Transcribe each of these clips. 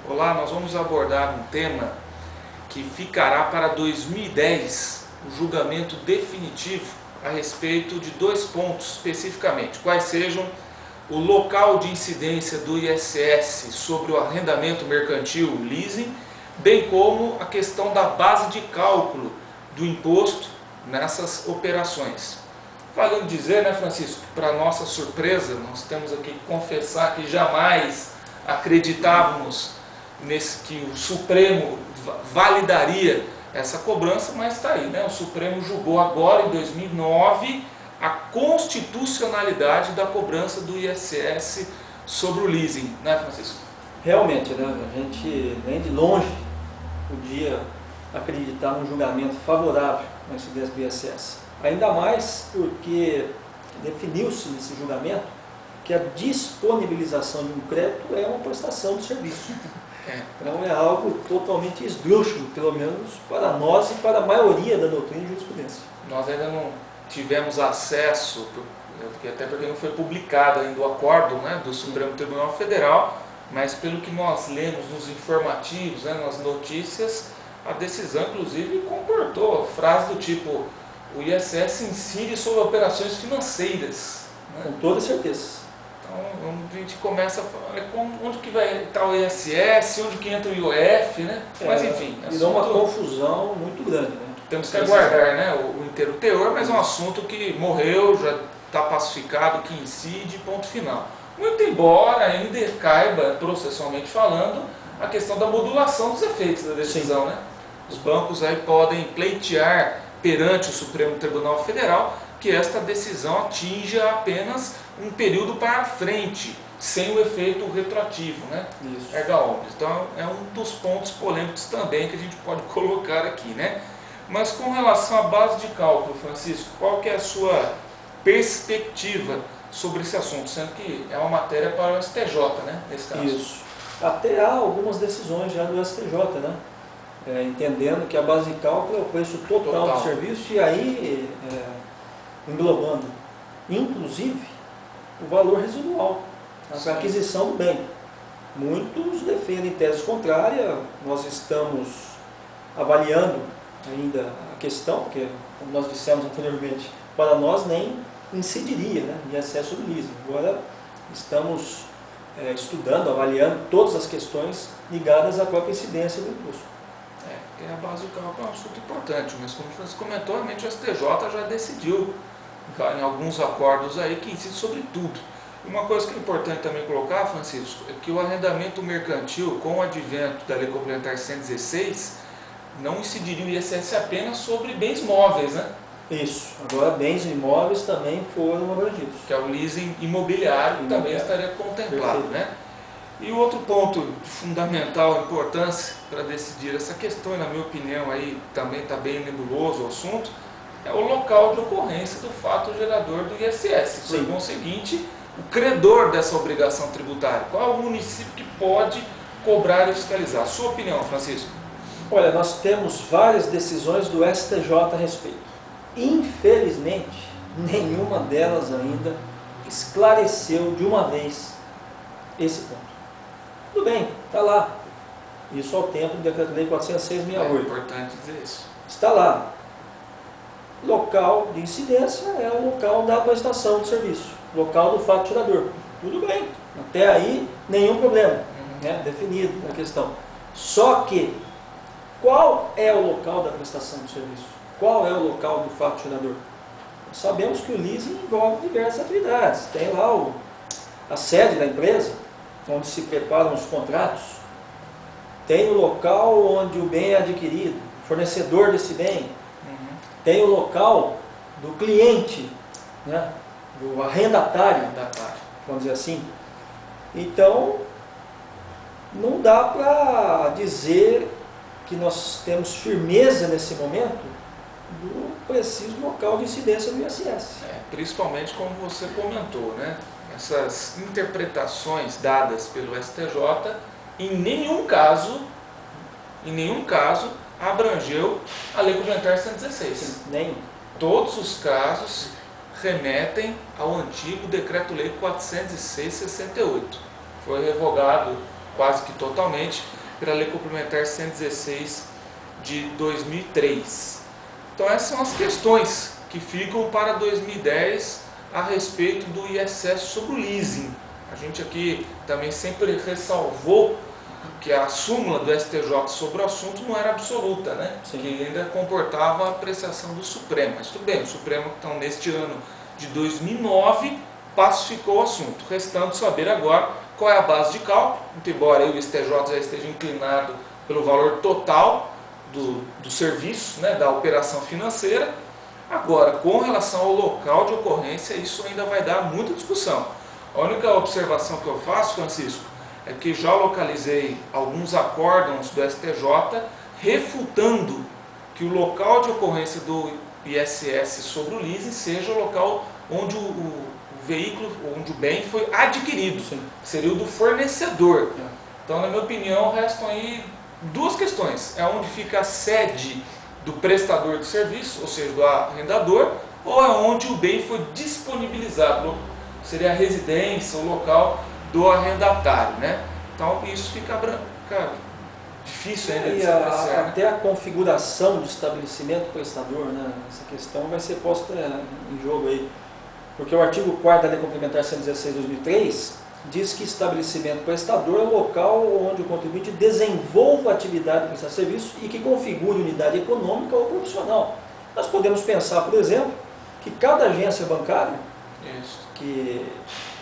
Olá, nós vamos abordar um tema que ficará para 2010, o julgamento definitivo a respeito de dois pontos especificamente, quais sejam o local de incidência do ISS sobre o arrendamento mercantil, o leasing, bem como a questão da base de cálculo do imposto nessas operações. Valendo dizer, né, Francisco, para nossa surpresa, nós temos aqui que confessar que jamais acreditávamos que o Supremo validaria essa cobrança, mas está aí, né? O Supremo julgou agora, em 2009, a constitucionalidade da cobrança do ISS sobre o leasing, né, Francisco? Realmente, né? A gente nem de longe podia acreditar num julgamento favorável na incidência do ISS. Ainda mais porque definiu-se nesse julgamento que a disponibilização de um crédito é uma prestação de serviço. Então é algo totalmente esdrúxulo, pelo menos para nós e para a maioria da doutrina de jurisprudência. Nós ainda não tivemos acesso, até porque não foi publicado ainda o acórdão, né, do Supremo Tribunal Federal, mas pelo que nós lemos nos informativos, né, nas notícias, a decisão inclusive comportou frase do tipo: o ISS incide sobre operações financeiras. Com toda certeza. Então a gente começa a falar onde que vai estar o ISS, onde que entra o IOF, né? Mas enfim, virou uma confusão muito grande, né? Temos que aguardar, né, o inteiro teor, mas é um assunto que morreu, já está pacificado, que incide, ponto final. Muito embora ainda caiba, processualmente falando, a questão da modulação dos efeitos da decisão. Sim. Né? Os bancos aí podem pleitear perante o Supremo Tribunal Federal que esta decisão atinja apenas um período para frente, sem o efeito retroativo, né? Isso. Erga omnes. Então é um dos pontos polêmicos também que a gente pode colocar aqui, né? Mas com relação à base de cálculo, Francisco, qual que é a sua perspectiva sobre esse assunto, sendo que é uma matéria para o STJ, né, nesse caso? Isso. Até há algumas decisões já do STJ, né? Entendendo que a base de cálculo é o preço total do serviço e aí englobando, inclusive, o valor residual, a aquisição do bem. Muitos defendem tese contrária, nós estamos avaliando ainda a questão, porque, como nós dissemos anteriormente, para nós nem incidiria, né, de acesso do leasing. Agora estamos estudando, avaliando todas as questões ligadas à própria incidência do imposto. Porque a base de cálculo é um assunto importante, mas como o Francisco comentou, realmente o STJ já decidiu em alguns acordos aí que incide sobre tudo. Uma coisa que é importante também colocar, Francisco, é que o arrendamento mercantil, com o advento da Lei Complementar 116, não incidiria o ISS apenas sobre bens móveis, né? Isso. Agora, bens imóveis também foram abrangidos. Que é o leasing imobiliário, que também estaria contemplado, né? E o outro ponto de fundamental importância para decidir essa questão, e na minha opinião aí também está bem nebuloso o assunto, é o local de ocorrência do fato gerador do ISS. Por conseguinte, o credor dessa obrigação tributária. Qual é o município que pode cobrar e fiscalizar? Sua opinião, Francisco? Olha, nós temos várias decisões do STJ a respeito. Infelizmente, nenhuma delas ainda esclareceu de uma vez esse ponto. Tudo bem, está lá. Isso ao tempo do Decreto-Lei 406/68. É importante dizer isso. Está lá. Local de incidência é o local da prestação de serviço, local do fato gerador. Tudo bem, até aí nenhum problema, né? Definido a questão. Só que, qual é o local da prestação de serviço? Qual é o local do fato gerador? Sabemos que o leasing envolve diversas atividades. Tem lá a sede da empresa, onde se preparam os contratos. Tem o local onde o bem é adquirido, o fornecedor desse bem. Tem o local do cliente, né, do arrendatário, vamos dizer assim. Então, não dá para dizer que nós temos firmeza nesse momento do preciso local de incidência do ISS. Principalmente como você comentou, né? Essas interpretações dadas pelo STJ, em nenhum caso abrangeu a Lei Complementar 116. Nem. Todos os casos remetem ao antigo Decreto-Lei 406/68. Foi revogado quase que totalmente, pela Lei Complementar 116 de 2003. Então essas são as questões que ficam para 2010 a respeito do ISS sobre o leasing. A gente aqui também sempre ressalvou que a súmula do STJ sobre o assunto não era absoluta, né? Sim. Que ainda comportava a apreciação do Supremo. Mas tudo bem, o Supremo, então, neste ano de 2009, pacificou o assunto. Restando saber agora qual é a base de cálculo, muito embora o STJ já esteja inclinado pelo valor total do serviço, né, da operação financeira. Agora, com relação ao local de ocorrência, isso ainda vai dar muita discussão. A única observação que eu faço, Francisco, é que já localizei alguns acórdãos do STJ refutando que o local de ocorrência do ISS sobre o leasing seja o local onde o veículo, onde o bem foi adquirido, Sim. que seria o do fornecedor. Então, na minha opinião, restam aí duas questões. É onde fica a sede do prestador de serviço, ou seja, do arrendador, ou é onde o bem foi disponibilizado, seria a residência, o local do arrendatário, né? Então isso fica difícil ainda de se apreciar, né? Até a configuração do estabelecimento prestador, né? Essa questão vai ser posta em jogo aí. Porque o artigo 4º da Lei Complementar 116 de 2003 diz que estabelecimento prestador é o local onde o contribuinte desenvolva a atividade de prestar serviço e que configure unidade econômica ou profissional. Nós podemos pensar, por exemplo, que cada agência bancária que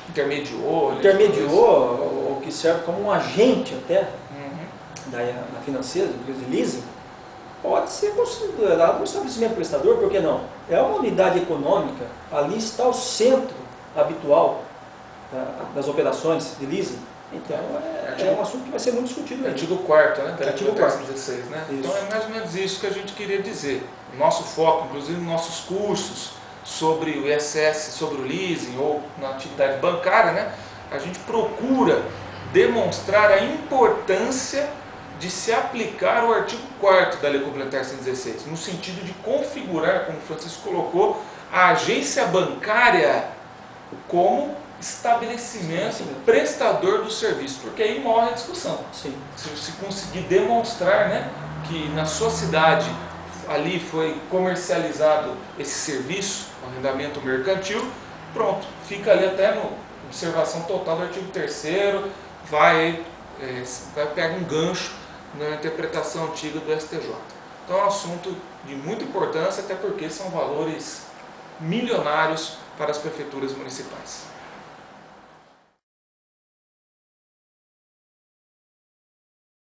intermediou ou que serve como um agente até da financeira, da empresa de leasing, pode ser considerado um estabelecimento prestador, por que não? É uma unidade econômica, ali está o centro habitual das operações de leasing. Então é um assunto que vai ser muito discutido. Artigo 4º, né? Artigo 4º. 16, né? Então é mais ou menos isso que a gente queria dizer. O nosso foco, inclusive nos nossos cursos sobre o ISS, sobre o leasing ou na atividade bancária, né? A gente procura demonstrar a importância de se aplicar o artigo 4º da Lei Complementar 116, no sentido de configurar, como o Francisco colocou, a agência bancária como estabelecimento prestador do serviço, porque aí morre a discussão. Sim. Se conseguir demonstrar, né, que na sua cidade ali foi comercializado esse serviço, o arrendamento mercantil, pronto, fica ali até no observação total do artigo 3º, vai pegar um gancho na interpretação antiga do STJ. Então é um assunto de muita importância, até porque são valores milionários para as prefeituras municipais.